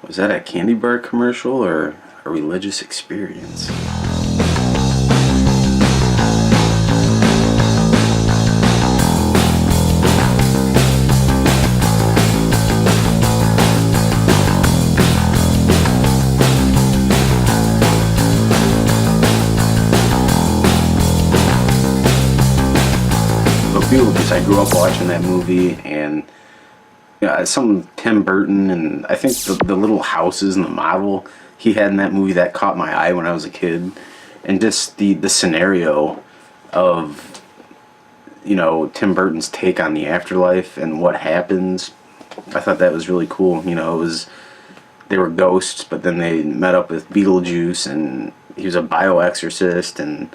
Was that a candy bar commercial or a religious experience? But Beetlejuice, I grew up watching that movie, and yeah, some Tim Burton, and I think the little houses and the model he had in that movie that caught my eye when I was a kid, and just the scenario of Tim Burton's take on the afterlife and what happens. I thought that was really cool. It was they were ghosts, but then they met up with Beetlejuice, and he was a bioexorcist, and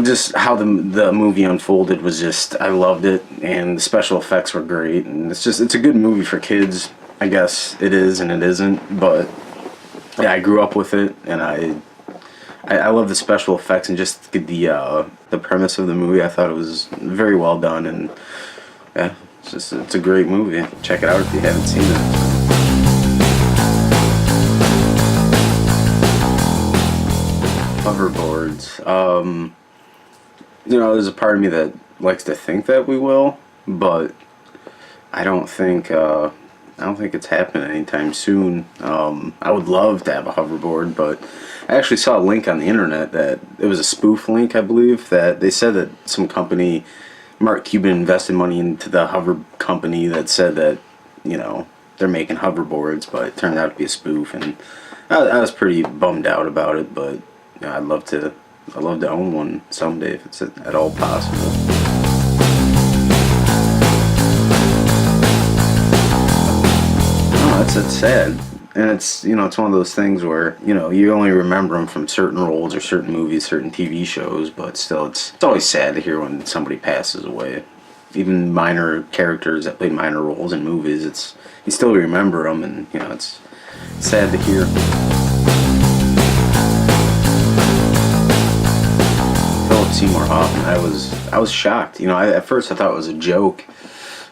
just how the movie unfolded was just, I loved it, and the special effects were great, and it's a good movie for kids. I guess it is and it isn't, but yeah, I grew up with it, and I love the special effects and just the premise of the movie. I thought it was very well done, and yeah, it's a great movie. Check it out if you haven't seen it. Hoverboards. There's a part of me that likes to think that we will, but I don't think it's happening anytime soon. I would love to have a hoverboard, but I actually saw a link on the internet that it was a spoof link, I believe, that they said that some company, Mark Cuban, invested money into the hover company that said that they're making hoverboards, but it turned out to be a spoof, and I was pretty bummed out about it, but I'd love to own one someday if it's at all possible. Oh, that's sad, and it's it's one of those things where you only remember them from certain roles or certain movies, certain TV shows, but still, it's always sad to hear when somebody passes away. Even minor characters that played minor roles in movies, you still remember them, and it's sad to hear. Seymour Hoffman, I was shocked. At first I thought it was a joke,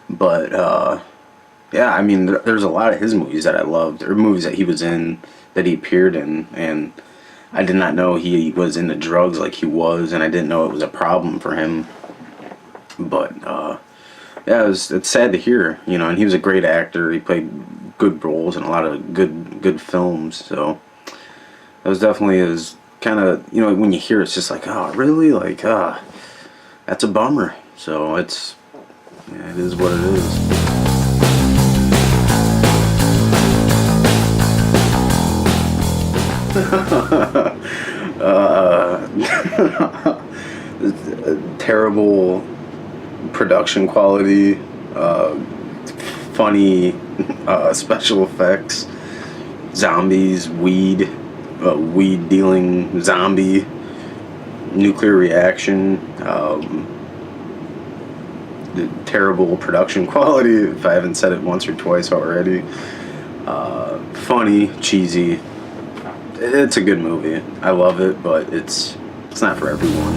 but yeah, I mean, there's a lot of his movies that I loved, or movies that he was in, that he appeared in, and I did not know he was into drugs like he was, and I didn't know it was a problem for him. But yeah, it's sad to hear, and he was a great actor. He played good roles in a lot of good films, so that was definitely his. Kind of, when you hear it, it's just like, oh, really? Like, that's a bummer. So it is what it is. Terrible production quality, funny special effects, zombies, weed dealing zombie, nuclear reaction, terrible production quality, if I haven't said it once or twice already. Funny, cheesy. It's a good movie. I love it, but it's not for everyone.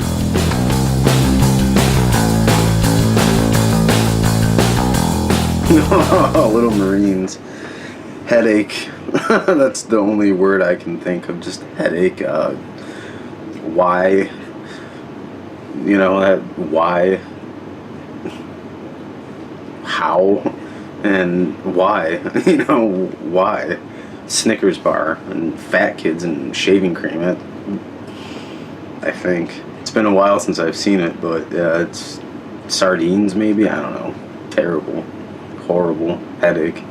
Little Marines. Headache. That's the only word I can think of. Just headache. Why? Why? How? And why? Why? Snickers bar and fat kids and shaving cream. I think it's been a while since I've seen it, but yeah, it's sardines maybe. I don't know. Terrible, horrible headache.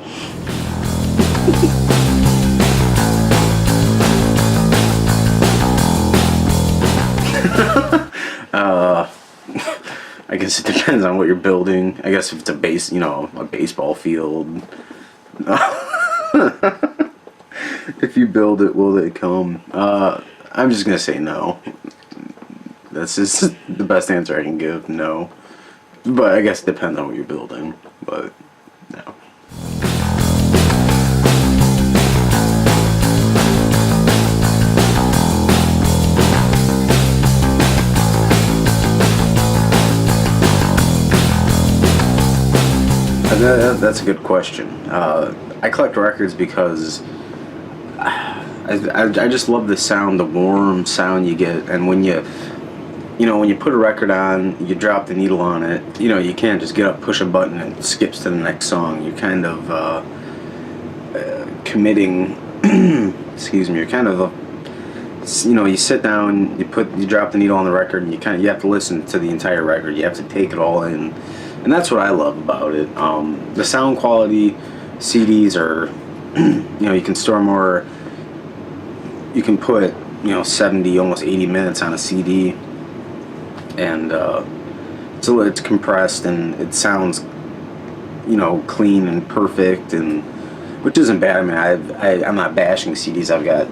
I guess it depends on what you're building. I guess if it's a baseball field. If you build it, will they come? I'm just gonna say no. That's just the best answer I can give. No, but I guess it depends on what you're building. But no. That's a good question. I collect records because I just love the sound, the warm sound you get, and when when you put a record on, you drop the needle on it. You can't just get up, push a button, and it skips to the next song. You're kind of committing. Excuse me. You're kind of you sit down, you drop the needle on the record, and you have to listen to the entire record. You have to take it all in, and that's what I love about it. The sound quality, CDs are, you can store more. You can put 70, almost 80 minutes on a CD, and so it's compressed and it sounds clean and perfect, and which isn't bad. I mean, I'm not bashing CDs. I've got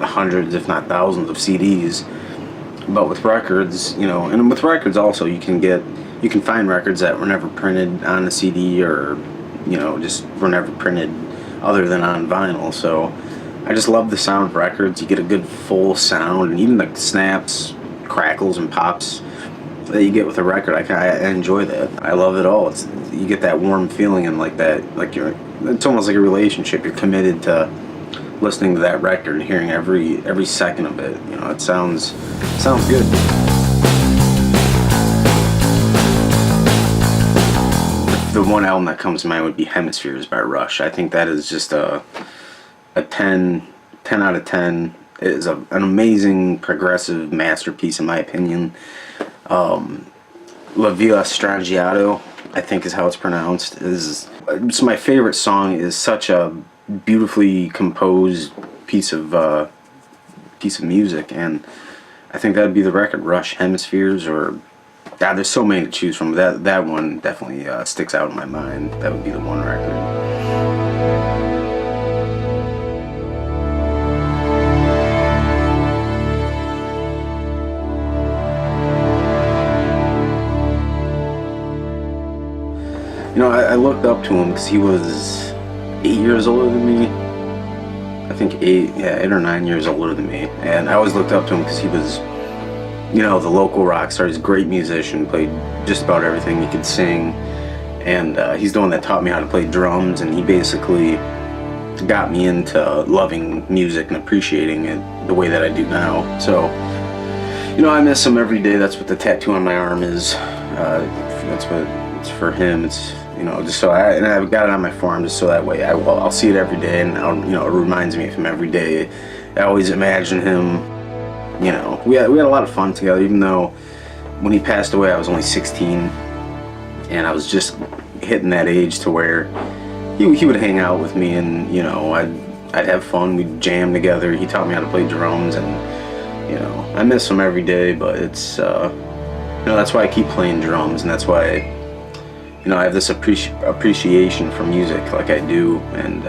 hundreds, if not thousands, of CDs. But with records, and with records also, you can find records that were never printed on a CD, or just were never printed other than on vinyl. So I just love the sound of records. You get a good full sound, and even the snaps, crackles, and pops that you get with a record. I enjoy that. I love it all. You get that warm feeling, and it's almost like a relationship. You're committed to listening to that record and hearing every second of it. It sounds good. The one album that comes to mind would be Hemispheres by Rush. I think that is just a 10 out of 10. It is an amazing progressive masterpiece in my opinion. La Villa Strangiato, I think is how it's pronounced. It's my favorite song. Is such a beautifully composed piece of music, and I think that'd be the record. Rush, Hemispheres, or there's so many to choose from. That one definitely sticks out in my mind. That would be the one record. I looked up to him because he was 8 years older than me. I think 8 or 9 years older than me. And I always looked up to him because he was, the local rock star. He's a great musician, played just about everything. He could sing. And he's the one that taught me how to play drums. And he basically got me into loving music and appreciating it the way that I do now. So, I miss him every day. That's what the tattoo on my arm is. That's what it's for him. It's just so I've got it on my forearm just so that way I'll see it every day, and it reminds me of him every day. I always imagine him. We had a lot of fun together. Even though when he passed away, I was only 16, and I was just hitting that age to where he would hang out with me, and I'd have fun. We'd jam together. He taught me how to play drums, and I miss him every day. But it's that's why I keep playing drums, and that's why I have this appreciation for music like I do, and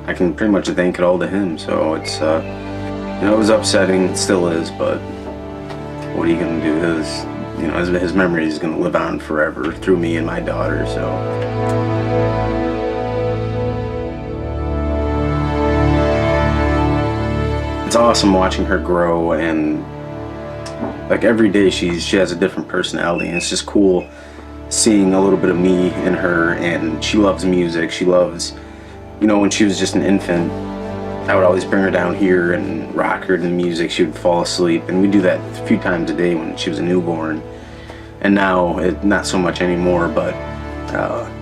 I can pretty much thank it all to him. So it's it was upsetting, it still is, but what are you gonna do? His memory is gonna live on forever through me and my daughter. So it's awesome watching her grow, and every day she has a different personality, and it's just cool seeing a little bit of me in her. And she loves music. She loves, when she was just an infant, I would always bring her down here and rock her to the music. She would fall asleep, and we do that a few times a day when she was a newborn. And now, not so much anymore, but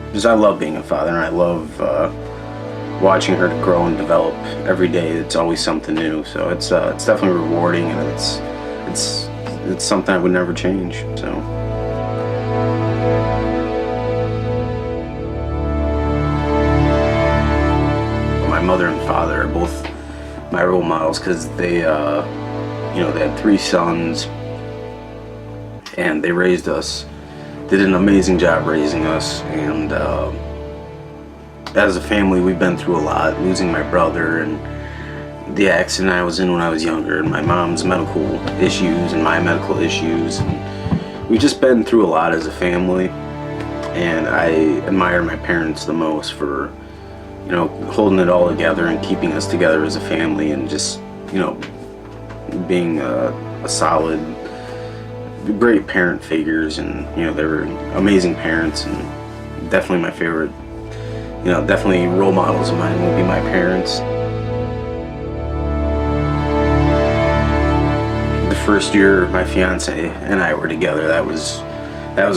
because I love being a father, and I love watching her to grow and develop every day. It's always something new. So it's definitely rewarding, and it's something I would never change. So. My mother and father are both my role models because they had 3 sons, and they raised us. They did an amazing job raising us, and as a family, we've been through a lot, losing my brother and the accident I was in when I was younger, and my mom's medical issues and my medical issues. And we've just been through a lot as a family, and I admire my parents the most for holding it all together and keeping us together as a family, and just being a solid, great parent figures. And they were amazing parents, and definitely my definitely role models of mine will be my parents. The first year my fiance and I were together, that was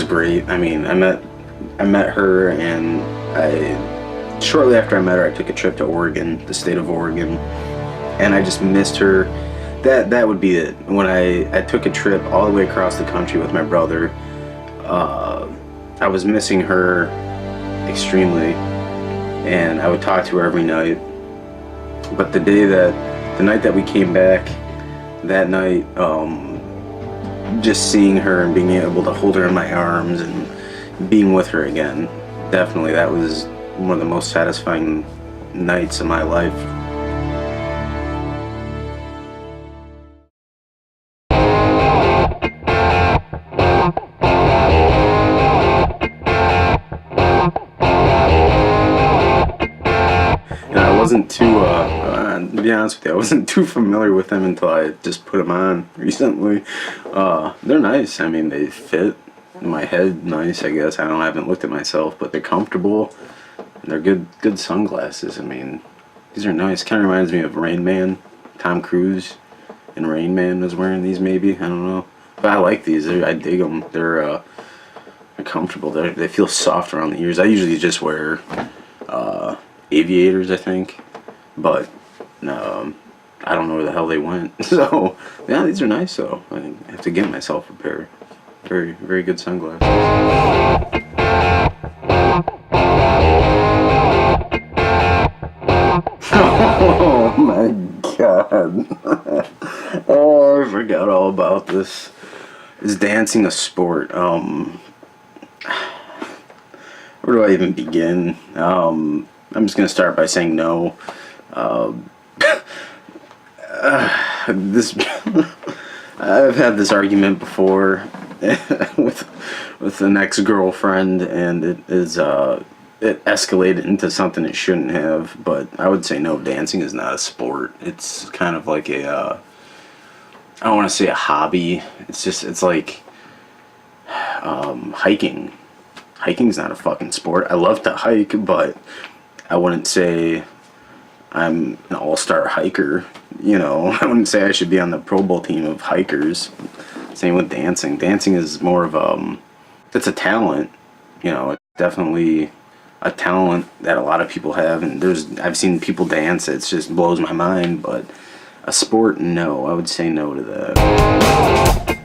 great. I mean, I met her, and I shortly after I met her, I took a trip to Oregon, the state of Oregon, and I just missed her. That would be it. When I took a trip all the way across the country with my brother, I was missing her extremely, and I would talk to her every night. But the night that we came back, that night, just seeing her and being able to hold her in my arms and being with her again, definitely that was one of the most satisfying nights of my life. And I wasn't too, to be honest with you, I wasn't too familiar with them until I just put them on recently. They're nice. I mean, they fit my head nice, I guess. I haven't looked at myself, but they're comfortable. And they're good sunglasses. I mean, these are nice. Kind of reminds me of Rain Man. Tom Cruise in Rain Man was wearing these, maybe. I don't know. But I like these. I dig them. They're comfortable. They feel soft around the ears. I usually just wear aviators, I think, but I don't know where the hell they went. So yeah, these are nice though. I have to get myself a pair. Very, very good sunglasses. Oh my god. Oh, I forgot all about this. Is dancing a sport? Where do I even begin? I'm just gonna start by saying no. This I've had this argument before with an ex-girlfriend, and it escalated into something it shouldn't have. But I would say no. Dancing is not a sport. It's kind of like I don't want to say a hobby. It's like hiking. Hiking's not a fucking sport. I love to hike, but I wouldn't say I'm an all-star hiker. I wouldn't say I should be on the Pro Bowl team of hikers. Same with dancing. Dancing is more of it's a talent. It's definitely a talent that a lot of people have, and I've seen people dance. It just blows my mind. But a sport, no. I would say no to that.